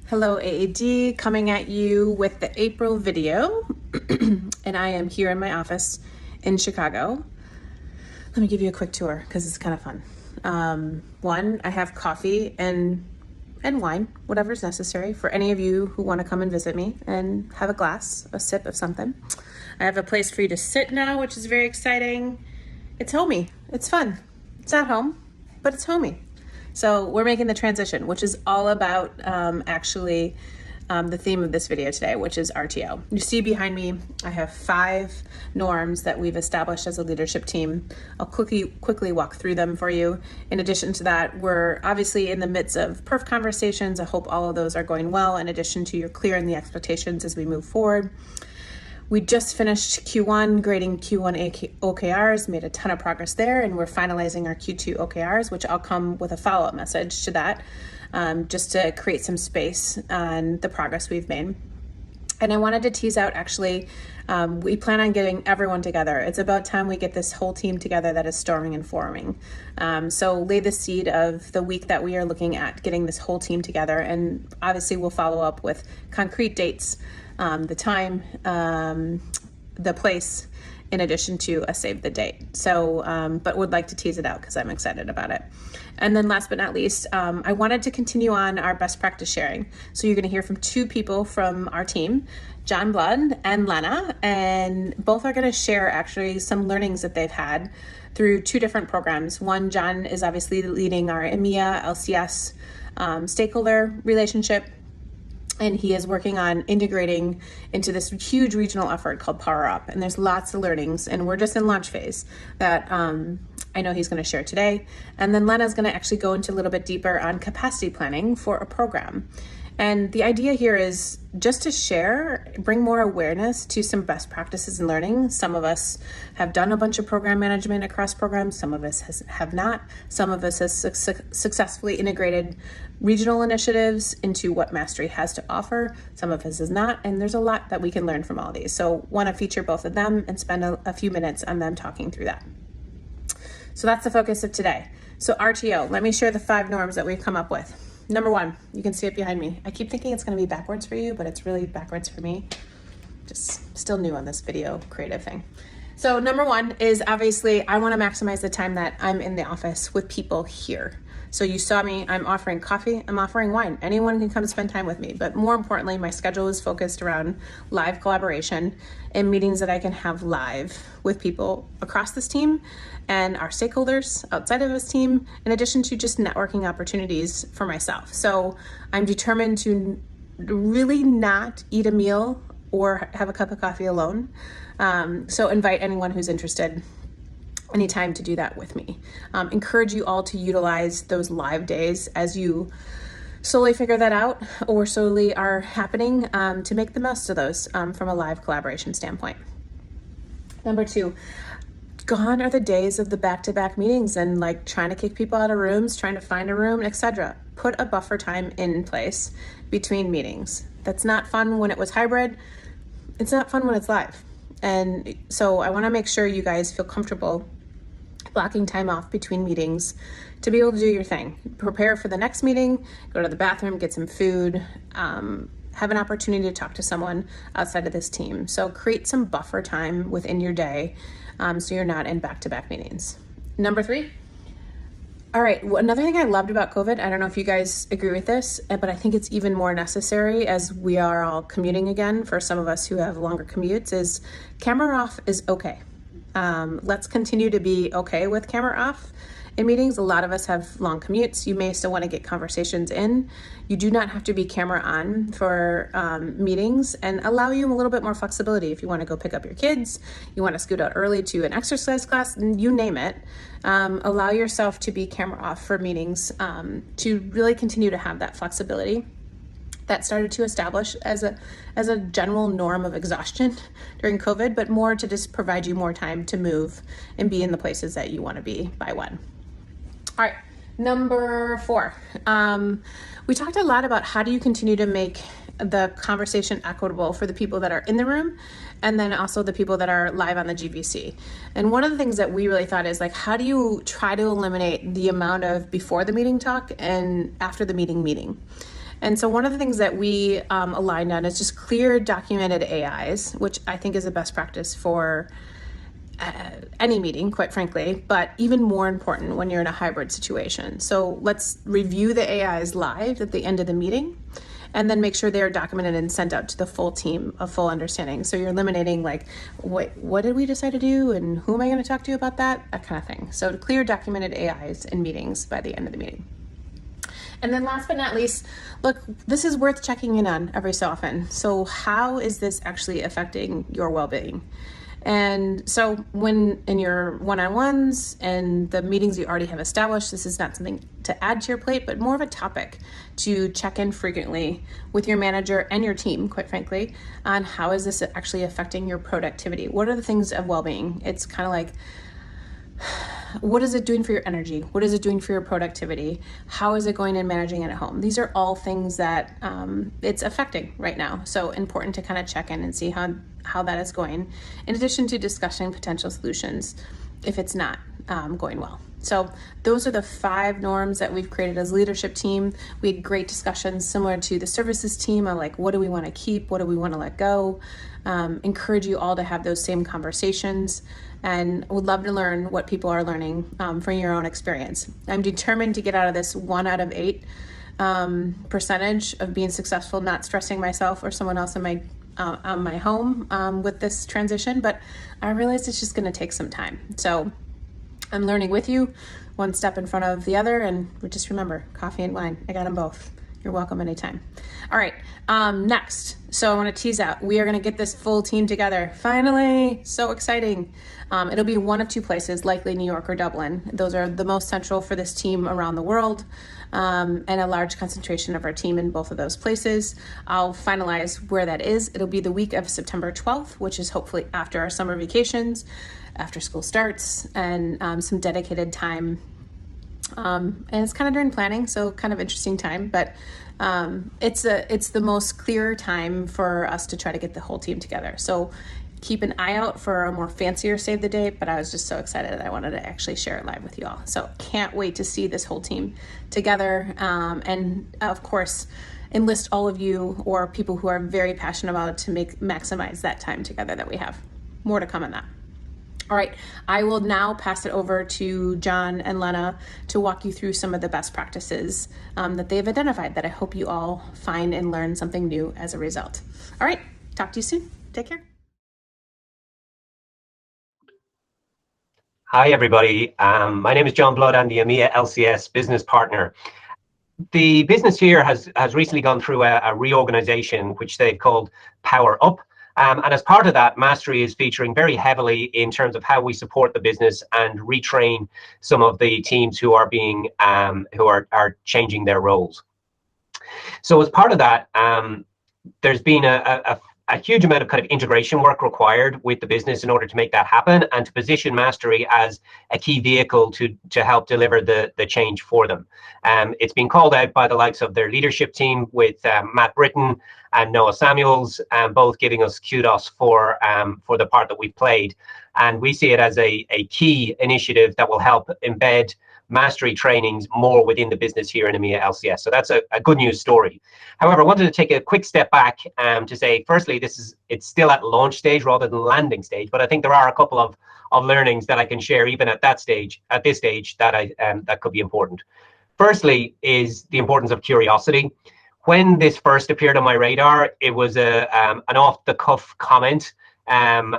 Hello AAD, coming at you with the April video, and I am here in my office in Chicago. Let me give you a quick tour because it's kind of fun. One, I have coffee and wine, whatever's necessary for any of you who want to come and visit me and have a sip of something. I have a place for you to sit now, which is very exciting. It's homey, it's fun. It's not home, but it's homey. So we're making the transition, which is all about the theme of this video today, which is RTO. You see behind me, I have 5 norms that we've established as a leadership team. I'll quickly walk through them for you. In addition to that, we're obviously in the midst of perf conversations. I hope all of those are going well, in addition to you're clear in the expectations as we move forward. We just finished Q1, grading Q1 OKRs, made a ton of progress there, and we're finalizing our Q2 OKRs, which I'll come with a follow-up message to that, just to create some space on the progress we've made. And I wanted to tease out, we plan on getting everyone together. It's about time we get this whole team together that is storming and forming. So lay the seed of the week that we are looking at getting this whole team together, and obviously we'll follow up with concrete dates, the time, the place, in addition to a save the date. So, but would like to tease it out because I'm excited about it. And then last but not least, I wanted to continue on our best practice sharing. So you're going to hear from 2 people from our team, John Blood and Lena, and both are going to share actually some learnings that they've had through 2 different programs. One, John is obviously leading our EMEA LCS stakeholder relationship, and he is working on integrating into this huge regional effort called Power Up. And there's lots of learnings, and we're just in launch phase that I know he's going to share today. And then Lena's going to actually go into a little bit deeper on capacity planning for a program. And the idea here is just to share, bring more awareness to some best practices and learning. Some of us have done a bunch of program management across programs. Some of us have not. Some of us has successfully integrated regional initiatives into what Mastery has to offer. Some of us has not. And there's a lot that we can learn from all these. So want to feature both of them and spend a few minutes on them talking through that. So that's the focus of today. So RTO, let me share the 5 norms that we've come up with. Number 1, you can see it behind me. I keep thinking it's going to be backwards for you, but it's really backwards for me. Just still new on this video creative thing. So number 1 is obviously I want to maximize the time that I'm in the office with people here. So you saw me, I'm offering coffee, I'm offering wine. Anyone can come spend time with me. But more importantly, my schedule is focused around live collaboration and meetings that I can have live with people across this team and our stakeholders outside of this team, in addition to just networking opportunities for myself. So I'm determined to really not eat a meal or have a cup of coffee alone. So invite anyone who's interested anytime to do that with me. Encourage you all to utilize those live days as you slowly figure that out or slowly are happening, to make the most of those from a live collaboration standpoint. Number 2, gone are the days of the back-to-back meetings and like trying to kick people out of rooms, trying to find a room, etc. Put a buffer time in place between meetings. That's not fun when it was hybrid. It's not fun when it's live. And so I want to make sure you guys feel comfortable blocking time off between meetings to be able to do your thing. Prepare for the next meeting, go to the bathroom, get some food, have an opportunity to talk to someone outside of this team. So create some buffer time within your day, so you're not in back-to-back meetings. Number 3. All right, another thing I loved about COVID, I don't know if you guys agree with this, but I think it's even more necessary as we are all commuting again, for some of us who have longer commutes, is camera off is okay. Let's continue to be okay with camera off in meetings. A lot of us have long commutes. You may still want to get conversations in. You do not have to be camera on for meetings, and allow you a little bit more flexibility. If you want to go pick up your kids, you want to scoot out early to an exercise class, you name it. Allow yourself to be camera off for meetings, to really continue to have that flexibility that started to establish as a general norm of exhaustion during COVID, but more to just provide you more time to move and be in the places that you want to be by when. All right, number 4. We talked a lot about how do you continue to make the conversation equitable for the people that are in the room, and then also the people that are live on the GVC. And one of the things that we really thought is like, how do you try to eliminate the amount of before the meeting talk and after the meeting? And so one of the things that we aligned on is just clear documented AIs, which I think is a best practice for any meeting, quite frankly, but even more important when you're in a hybrid situation. So let's review the AIs live at the end of the meeting, and then make sure they're documented and sent out to the full team of full understanding. So you're eliminating like, what did we decide to do, and who am I going to talk to about that kind of thing. So to clear documented AIs in meetings by the end of the meeting. And then last but not least, look, this is worth checking in on every so often. So how is this actually affecting your well-being? And so when in your one-on-ones and the meetings you already have established, this is not something to add to your plate, but more of a topic to check in frequently with your manager and your team, quite frankly, on how is this actually affecting your productivity? What are the things of well-being? It's kind of like, what is it doing for your energy? What is it doing for your productivity? How is it going and managing it at home? These are all things that it's affecting right now. So important to kind of check in and see how that is going, in addition to discussing potential solutions if it's not going well. So those are the 5 norms that we've created as a leadership team. We had great discussions similar to the services team of like, what do we want to keep? What do we want to let go? Encourage you all to have those same conversations, and would love to learn what people are learning from your own experience. I'm determined to get out of this 1 out of 8 percentage of being successful, not stressing myself or someone else in my home with this transition, but I realize it's just going to take some time. So I'm learning with you, one step in front of the other, and just remember, coffee and wine, I got them both. You're welcome anytime. All right, next. So I want to tease out, we are going to get this full team together. Finally, so exciting. It'll be one of 2 places, likely New York or Dublin. Those are the most central for this team around the world, and a large concentration of our team in both of those places. I'll finalize where that is. It'll be the week of September 12th, which is hopefully after our summer vacations, after school starts, and some dedicated time. And it's kind of during planning, so kind of interesting time, but it's the most clear time for us to try to get the whole team together. So keep an eye out for a more fancier save the date, but I was just so excited that I wanted to actually share it live with you all. So can't wait to see this whole team together, and of course enlist all of you or people who are very passionate about it to maximize that time together that we have. More to come on that. All right, I will now pass it over to John and Lena to walk you through some of the best practices that they've identified that I hope you all find and learn something new as a result. All right, talk to you soon. Take care. Hi, everybody. My name is John Blood. I'm the EMEA LCS business partner. The business here has recently gone through a reorganization, which they've called Power Up. And as part of that, Mastery is featuring very heavily in terms of how we support the business and retrain some of the teams who are being who are changing their roles. So as part of that, there's been a huge amount of kind of integration work required with the business in order to make that happen and to position Mastery as a key vehicle to help deliver the change for them. It's been called out by the likes of their leadership team with Matt Britton and Noah Samuels, both giving us kudos for the part that we've played. And we see it as a key initiative that will help embed Mastery trainings more within the business here in EMEA LCS. So that's a good news story. However, I wanted to take a quick step back to say, firstly, it's still at launch stage rather than landing stage, but I think there are a couple of learnings that I can share even at this stage that that could be important. Firstly is the importance of curiosity. When this first appeared on my radar, it was an off-the-cuff comment and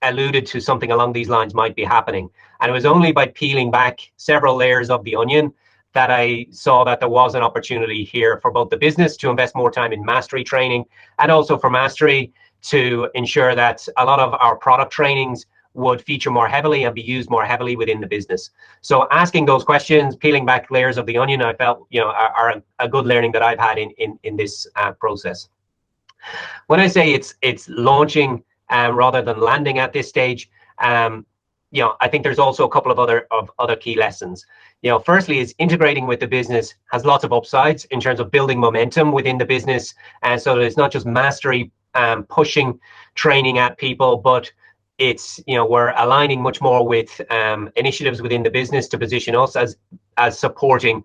alluded to something along these lines might be happening. And it was only by peeling back several layers of the onion that I saw that there was an opportunity here for both the business to invest more time in Mastery training and also for Mastery to ensure that a lot of our product trainings would feature more heavily and be used more heavily within the business. So asking those questions, peeling back layers of the onion, I felt, are a good learning that I've had in this process. When I say it's launching rather than landing at this stage, I think there's also a couple of other key lessons. Firstly is integrating with the business has lots of upsides in terms of building momentum within the business, and so it's not just Mastery pushing training at people, but it's we're aligning much more with initiatives within the business to position us as supporting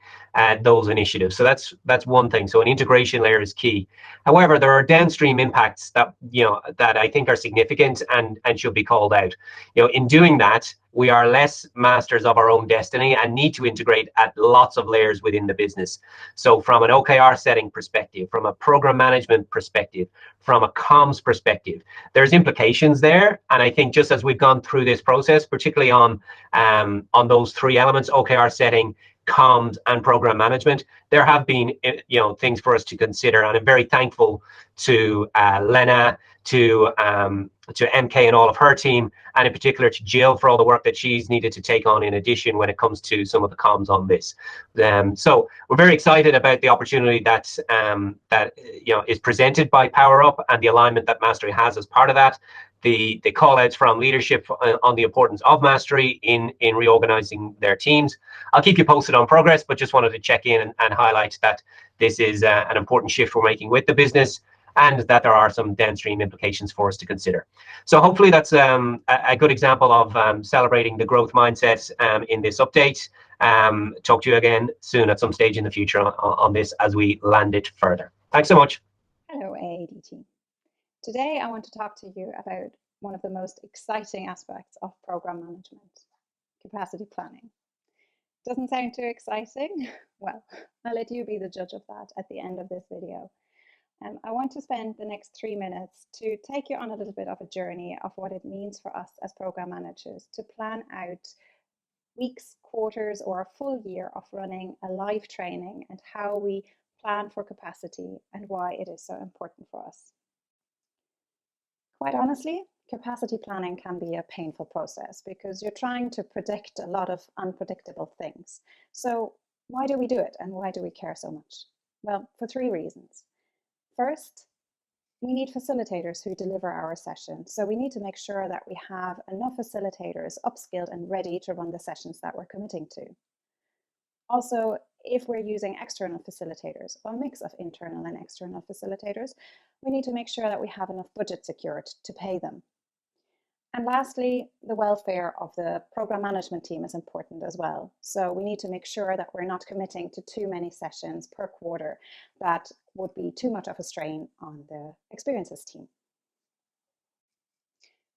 those initiatives. So that's one thing. So an integration layer is key. However, there are downstream impacts that that I think are significant and should be called out. In doing that, we are less masters of our own destiny and need to integrate at lots of layers within the business. So from an OKR setting perspective, from a program management perspective, from a comms perspective, there's implications there. And I think just as we've gone through this process, particularly on those three elements, OKR setting, comms, and program management, there have been things for us to consider. And I'm very thankful to Lena, to MK and all of her team, and in particular to Jill for all the work that she's needed to take on in addition when it comes to some of the comms on this. So we're very excited about the opportunity that is presented by Power Up and the alignment that Mastery has as part of that. The call outs from leadership on the importance of Mastery in reorganizing their teams. I'll keep you posted on progress, but just wanted to check in and highlight that this is an important shift we're making with the business, and that there are some downstream implications for us to consider. So hopefully that's a good example of celebrating the growth mindset in this update. Talk to you again soon at some stage in the future on this as we land it further. Thanks so much. Hello, AAD team. Today I want to talk to you about one of the most exciting aspects of program management, capacity planning. Doesn't sound too exciting? Well, I'll let you be the judge of that at the end of this video. I want to spend the next 3 minutes to take you on a little bit of a journey of what it means for us as program managers to plan out weeks, quarters, or a full year of running a live training, and how we plan for capacity and why it is so important for us. Quite honestly, capacity planning can be a painful process because you're trying to predict a lot of unpredictable things. So why do we do it, and why do we care so much? Well, for 3 reasons. First, we need facilitators who deliver our sessions. So we need to make sure that we have enough facilitators upskilled and ready to run the sessions that we're committing to. Also, if we're using external facilitators, or a mix of internal and external facilitators, we need to make sure that we have enough budget secured to pay them. And lastly, the welfare of the program management team is important as well. So we need to make sure that we're not committing to too many sessions per quarter. That would be too much of a strain on the experiences team.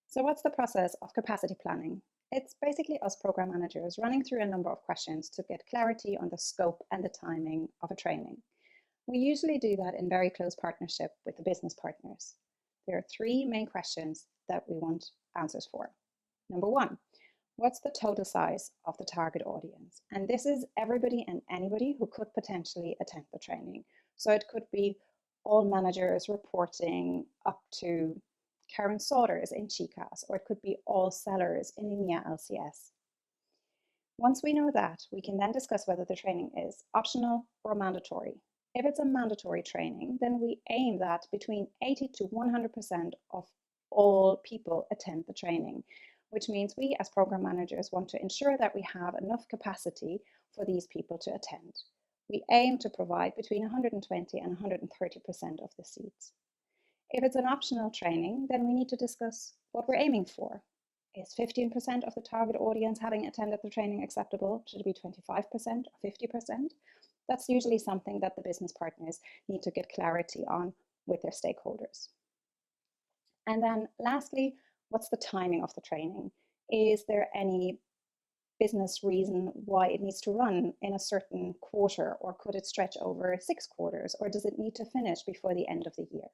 So what's the process of capacity planning? It's basically us program managers running through a number of questions to get clarity on the scope and the timing of a training. We usually do that in very close partnership with the business partners. There are 3 main questions that we want answers for. Number 1, what's the total size of the target audience? And this is everybody and anybody who could potentially attend the training. So it could be all managers reporting up to Karen Saunders in CCAS, or it could be all sellers in EMEA LCS. Once we know that, we can then discuss whether the training is optional or mandatory. If it's a mandatory training, then we aim that between 80 to 100% of all people attend the training, which means we as program managers want to ensure that we have enough capacity for these people to attend. We aim to provide between 120 and 130% of the seats. If it's an optional training, then we need to discuss what we're aiming for. Is 15% of the target audience having attended the training acceptable? Should it be 25% or 50%? That's usually something that the business partners need to get clarity on with their stakeholders. And then lastly, what's the timing of the training? Is there any business reason why it needs to run in a certain quarter, or could it stretch over 6 quarters, or does it need to finish before the end of the year?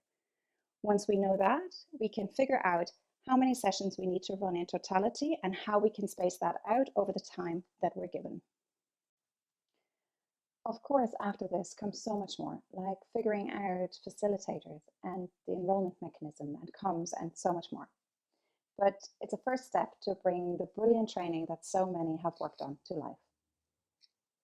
Once we know that, we can figure out how many sessions we need to run in totality and how we can space that out over the time that we're given. Of course, after this comes so much more, like figuring out facilitators and the enrollment mechanism and comms and so much more. But it's a first step to bring the brilliant training that so many have worked on to life.